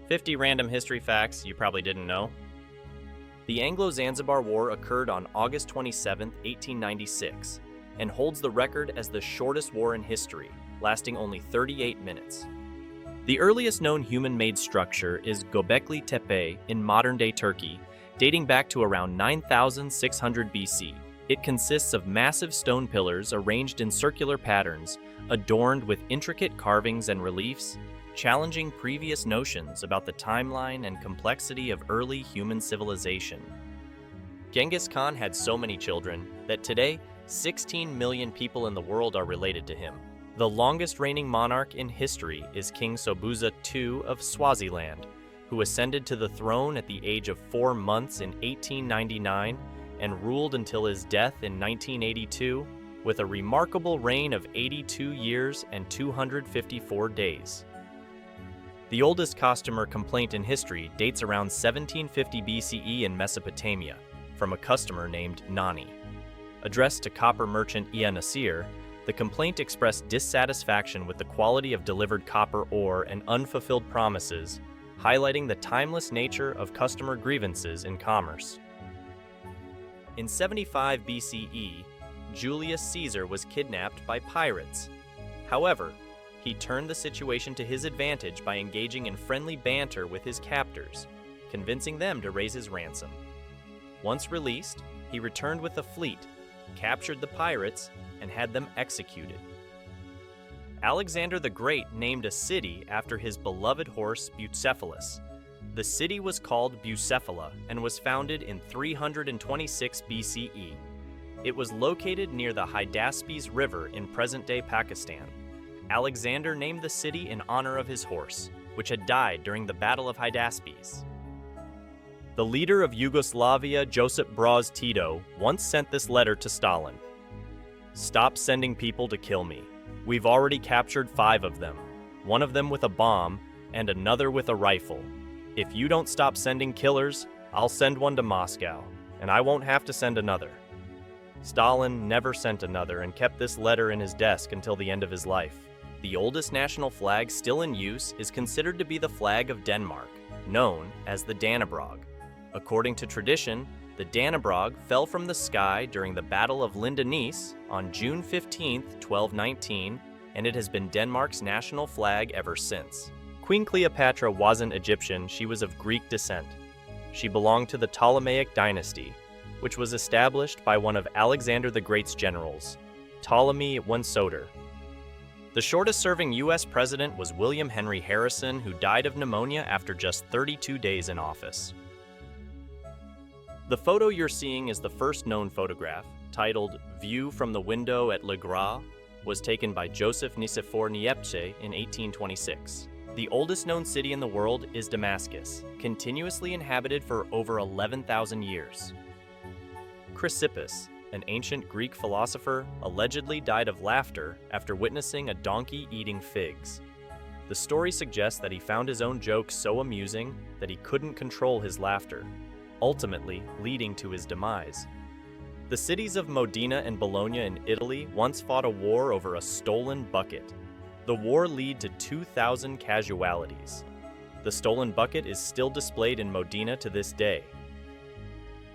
50 random history facts you probably didn't know. The Anglo-Zanzibar War occurred on August 27, 1896, and holds the record as the shortest war in history, lasting only 38 minutes. The earliest known human-made structure is Göbekli Tepe in modern-day Turkey, dating back to around 9,600 BC. It consists of massive stone pillars arranged in circular patterns, adorned with intricate carvings and reliefs, challenging previous notions about the timeline and complexity of early human civilization. Genghis Khan had so many children that today, 16 million people in the world are related to him. The longest reigning monarch in history is King Sobhuza II of Swaziland, who ascended to the throne at the age of 4 months in 1899 and ruled until his death in 1982, with a remarkable reign of 82 years and 254 days. The oldest customer complaint in history dates around 1750 BCE in Mesopotamia, from a customer named Nani. Addressed to copper merchant Ia Nasir, the complaint expressed dissatisfaction with the quality of delivered copper ore and unfulfilled promises, highlighting the timeless nature of customer grievances in commerce. In 75 BCE, Julius Caesar was kidnapped by pirates. However, he turned the situation to his advantage by engaging in friendly banter with his captors, convincing them to raise his ransom. Once released, he returned with a fleet, captured the pirates, and had them executed. Alexander the Great named a city after his beloved horse Bucephalus. The city was called Bucephala and was founded in 326 BCE. It was located near the Hydaspes River in present-day Pakistan. Alexander named the city in honor of his horse, which had died during the Battle of Hydaspes. The leader of Yugoslavia, Josip Broz Tito, once sent this letter to Stalin. "Stop sending people to kill me. We've already captured 5 of them, one of them with a bomb and another with a rifle. If you don't stop sending killers, I'll send one to Moscow, and I won't have to send another." Stalin never sent another and kept this letter in his desk until the end of his life. The oldest national flag still in use is considered to be the flag of Denmark, known as the Dannebrog. According to tradition, the Dannebrog fell from the sky during the Battle of Lindenice on June 15, 1219, and it has been Denmark's national flag ever since. Queen Cleopatra wasn't Egyptian, she was of Greek descent. She belonged to the Ptolemaic dynasty, which was established by one of Alexander the Great's generals, Ptolemy I. The shortest-serving U.S. president was William Henry Harrison, who died of pneumonia after just 32 days in office. The photo you're seeing is the first known photograph, titled "View from the Window at Le Gras," was taken by Joseph Nicephore Niepce in 1826. The oldest known city in the world is Damascus, continuously inhabited for over 11,000 years. Chrysippus, an ancient Greek philosopher, allegedly died of laughter after witnessing a donkey eating figs. The story suggests that he found his own jokes so amusing that he couldn't control his laughter, ultimately leading to his demise. The cities of Modena and Bologna in Italy once fought a war over a stolen bucket. The war led to 2,000 casualties. The stolen bucket is still displayed in Modena to this day.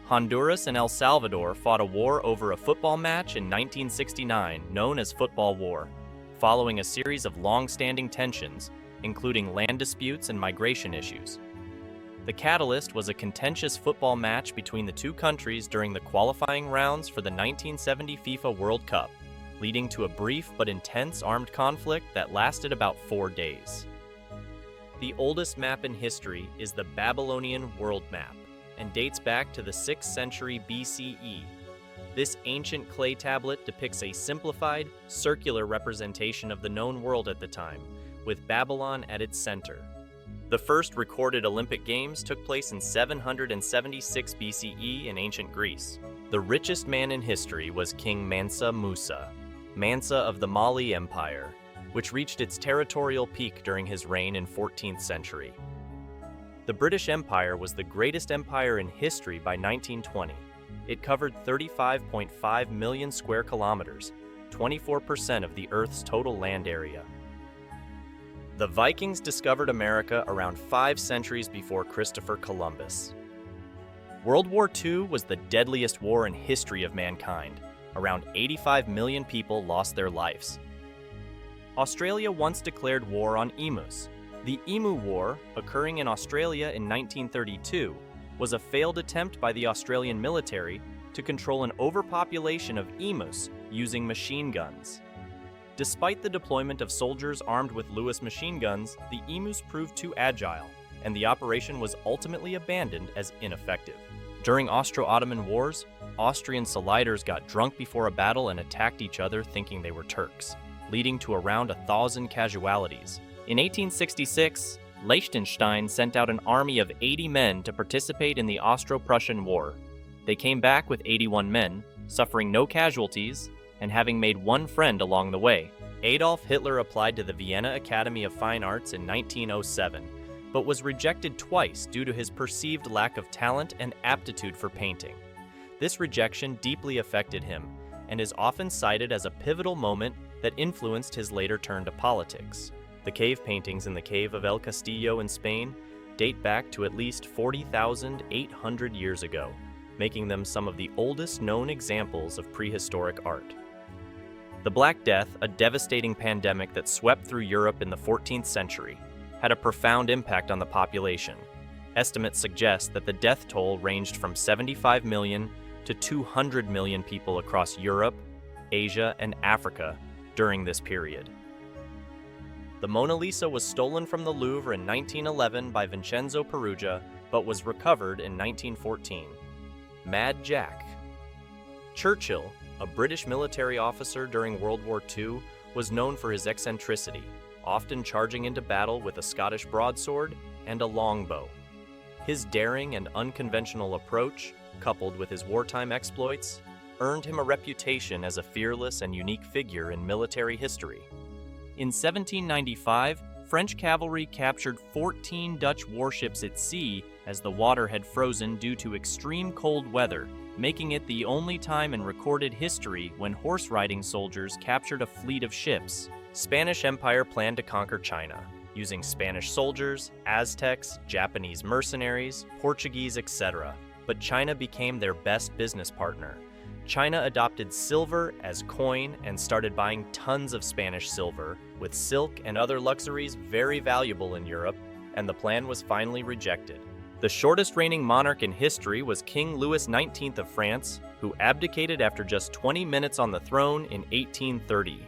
Honduras and El Salvador fought a war over a football match in 1969 known as Football War, following a series of long-standing tensions, including land disputes and migration issues. The catalyst was a contentious football match between the two countries during the qualifying rounds for the 1970 FIFA World Cup, leading to a brief but intense armed conflict that lasted about 4 days. The oldest map in history is the Babylonian World Map, and dates back to the 6th century BCE. This ancient clay tablet depicts a simplified, circular representation of the known world at the time, with Babylon at its center. The first recorded Olympic Games took place in 776 BCE in ancient Greece. The richest man in history was King Mansa Musa, Mansa of the Mali Empire, which reached its territorial peak during his reign in 14th century. The British Empire was the greatest empire in history by 1920. It covered 35.5 million square kilometers, 24% of the Earth's total land area. The Vikings discovered America around 5 centuries before Christopher Columbus. World War II was the deadliest war in history of mankind. Around 85 million people lost their lives. Australia once declared war on emus. The Emu War, occurring in Australia in 1932, was a failed attempt by the Australian military to control an overpopulation of emus using machine guns. Despite the deployment of soldiers armed with Lewis machine guns, the emus proved too agile, and the operation was ultimately abandoned as ineffective. During Austro-Ottoman wars, Austrian soldiers got drunk before a battle and attacked each other thinking they were Turks, leading to around 1,000 casualties. In 1866, Liechtenstein sent out an army of 80 men to participate in the Austro-Prussian War. They came back with 81 men, suffering no casualties, and having made one friend along the way. Adolf Hitler applied to the Vienna Academy of Fine Arts in 1907, but was rejected twice due to his perceived lack of talent and aptitude for painting. This rejection deeply affected him, and is often cited as a pivotal moment that influenced his later turn to politics. The cave paintings in the Cave of El Castillo in Spain date back to at least 40,800 years ago, making them some of the oldest known examples of prehistoric art. The Black Death, a devastating pandemic that swept through Europe in the 14th century, had a profound impact on the population. Estimates suggest that the death toll ranged from 75 million to 200 million people across Europe, Asia, and Africa during this period. The Mona Lisa was stolen from the Louvre in 1911 by Vincenzo Peruggia, but was recovered in 1914. Mad Jack. Churchill, a British military officer during World War II, was known for his eccentricity, often charging into battle with a Scottish broadsword and a longbow. His daring and unconventional approach, coupled with his wartime exploits, earned him a reputation as a fearless and unique figure in military history. In 1795, French cavalry captured 14 Dutch warships at sea as the water had frozen due to extreme cold weather, making it the only time in recorded history when horse-riding soldiers captured a fleet of ships. Spanish Empire planned to conquer China, using Spanish soldiers, Aztecs, Japanese mercenaries, Portuguese, etc. But China became their best business partner. China adopted silver as coin and started buying tons of Spanish silver, with silk and other luxuries very valuable in Europe, and the plan was finally rejected. The shortest reigning monarch in history was King Louis XIX of France, who abdicated after just 20 minutes on the throne in 1830.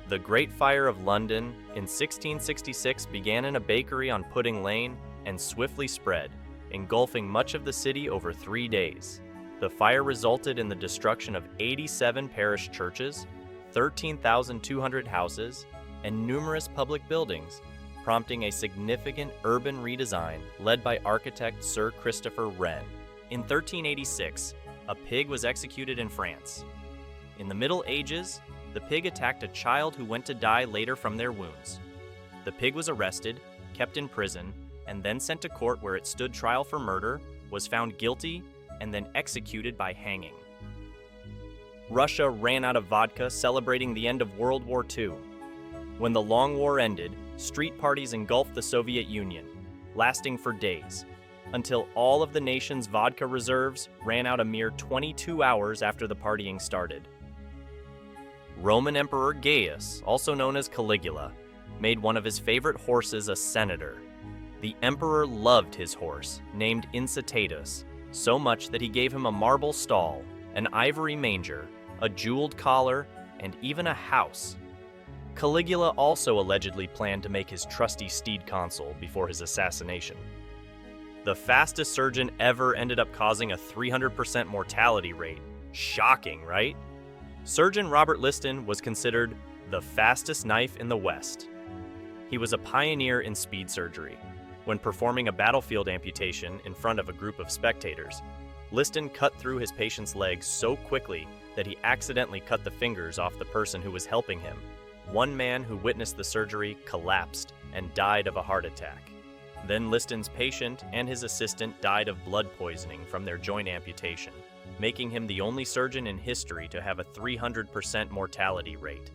The Great Fire of London in 1666 began in a bakery on Pudding Lane and swiftly spread, engulfing much of the city over 3 days. The fire resulted in the destruction of 87 parish churches, 13,200 houses, and numerous public buildings, prompting a significant urban redesign led by architect Sir Christopher Wren. In 1386, a pig was executed in France. In the Middle Ages, the pig attacked a child who went to die later from their wounds. The pig was arrested, kept in prison, and then sent to court where it stood trial for murder, was found guilty, and then executed by hanging. Russia ran out of vodka celebrating the end of World War II. When the Long War ended, street parties engulfed the Soviet Union, lasting for days, until all of the nation's vodka reserves ran out a mere 22 hours after the partying started. Roman Emperor Gaius, also known as Caligula, made one of his favorite horses a senator. The emperor loved his horse, named Incitatus, so much that he gave him a marble stall, an ivory manger, a jeweled collar, and even a house. Caligula also allegedly planned to make his trusty steed consul before his assassination. The fastest surgeon ever ended up causing a 300% mortality rate. Shocking, right? Surgeon Robert Liston was considered the fastest knife in the West. He was a pioneer in speed surgery. When performing a battlefield amputation in front of a group of spectators, Liston cut through his patient's legs so quickly that he accidentally cut the fingers off the person who was helping him. One man who witnessed the surgery collapsed and died of a heart attack. Then Liston's patient and his assistant died of blood poisoning from their joint amputation, making him the only surgeon in history to have a 300% mortality rate.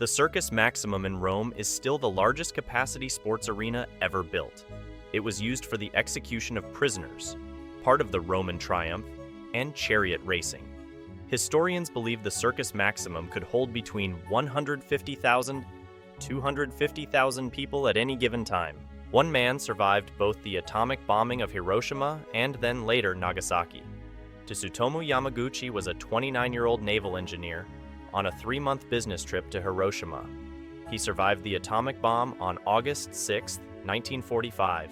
The Circus Maximum in Rome is still the largest capacity sports arena ever built. It was used for the execution of prisoners, part of the Roman triumph, and chariot racing. Historians believe the Circus Maximum could hold between 150,000 to 250,000 people at any given time. One man survived both the atomic bombing of Hiroshima and then later Nagasaki. Tsutomu Yamaguchi was a 29-year-old naval engineer on a 3-month business trip to Hiroshima. He survived the atomic bomb on August 6, 1945,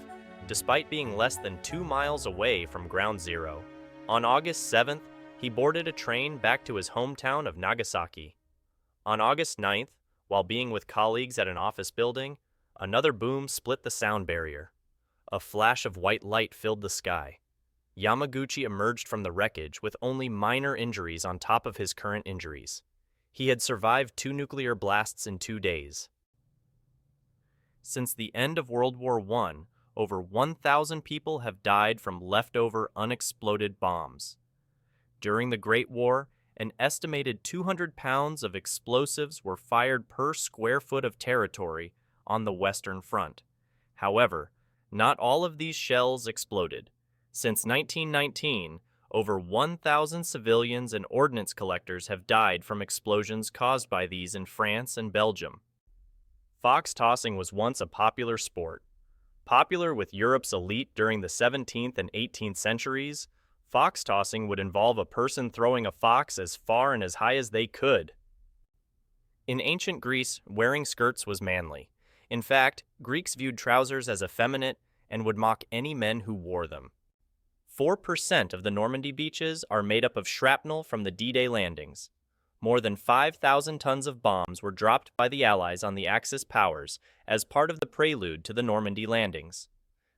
despite being less than 2 miles away from ground zero. On August 7th, he boarded a train back to his hometown of Nagasaki. On August 9th, while being with colleagues at an office building, another boom split the sound barrier. A flash of white light filled the sky. Yamaguchi emerged from the wreckage with only minor injuries on top of his current injuries. He had survived 2 nuclear blasts in 2 days. Since the end of World War I, over 1,000 people have died from leftover unexploded bombs. During the Great War, an estimated 200 pounds of explosives were fired per square foot of territory on the Western Front. However, not all of these shells exploded. Since 1919, over 1,000 civilians and ordnance collectors have died from explosions caused by these in France and Belgium. Fox tossing was once a popular sport. Popular with Europe's elite during the 17th and 18th centuries, fox tossing would involve a person throwing a fox as far and as high as they could. In ancient Greece, wearing skirts was manly. In fact, Greeks viewed trousers as effeminate and would mock any men who wore them. 4% of the Normandy beaches are made up of shrapnel from the D-Day landings. More than 5,000 tons of bombs were dropped by the Allies on the Axis powers as part of the prelude to the Normandy landings.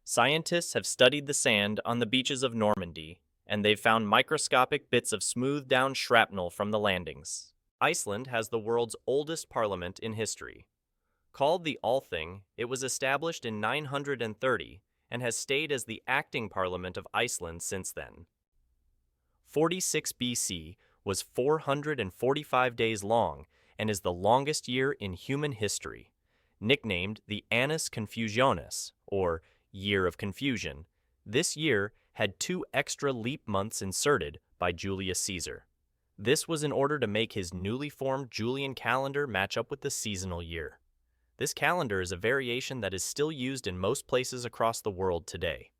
Scientists have studied the sand on the beaches of Normandy, and they've found microscopic bits of smoothed-down shrapnel from the landings. Iceland has the world's oldest parliament in history. Called the Althing, it was established in 930 and has stayed as the acting parliament of Iceland since then. 46 BC was 445 days long and is the longest year in human history. Nicknamed the Annus Confusionis, or Year of Confusion, this year had 2 extra leap months inserted by Julius Caesar. This was in order to make his newly formed Julian calendar match up with the seasonal year. This calendar is a variation that is still used in most places across the world today.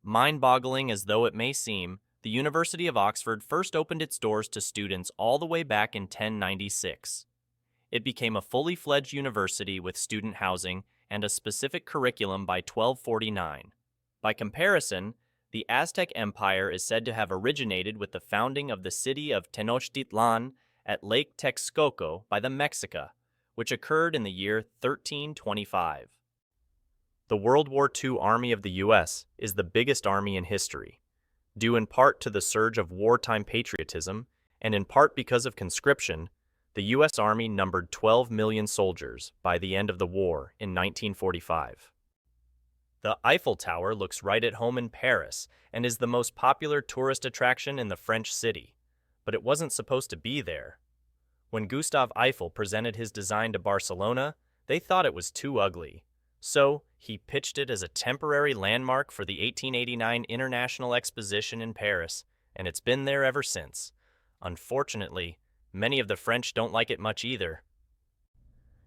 Mind-boggling as though it may seem, the University of Oxford first opened its doors to students all the way back in 1096. It became a fully fledged university with student housing and a specific curriculum by 1249. By comparison, the Aztec Empire is said to have originated with the founding of the city of Tenochtitlan at Lake Texcoco by the Mexica, which occurred in the year 1325. The World War II Army of the U.S. is the biggest army in history, due in part to the surge of wartime patriotism, and in part because of conscription. The U.S. Army numbered 12 million soldiers by the end of the war in 1945. The Eiffel Tower looks right at home in Paris and is the most popular tourist attraction in the French city, but it wasn't supposed to be there. When Gustave Eiffel presented his design to Barcelona, they thought it was too ugly. So, he pitched it as a temporary landmark for the 1889 International Exposition in Paris, and it's been there ever since. Unfortunately, many of the French don't like it much either.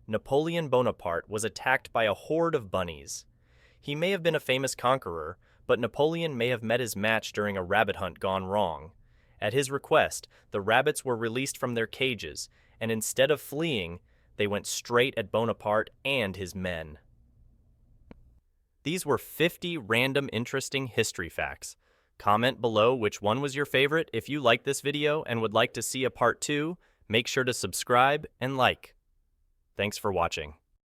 Napoleon Bonaparte was attacked by a horde of bunnies. He may have been a famous conqueror, but Napoleon may have met his match during a rabbit hunt gone wrong. At his request, the rabbits were released from their cages, and instead of fleeing, they went straight at Bonaparte and his men. These were 50 random interesting history facts. Comment below which one was your favorite. If you liked this video and would like to see a part 2, make sure to subscribe and like. Thanks for watching.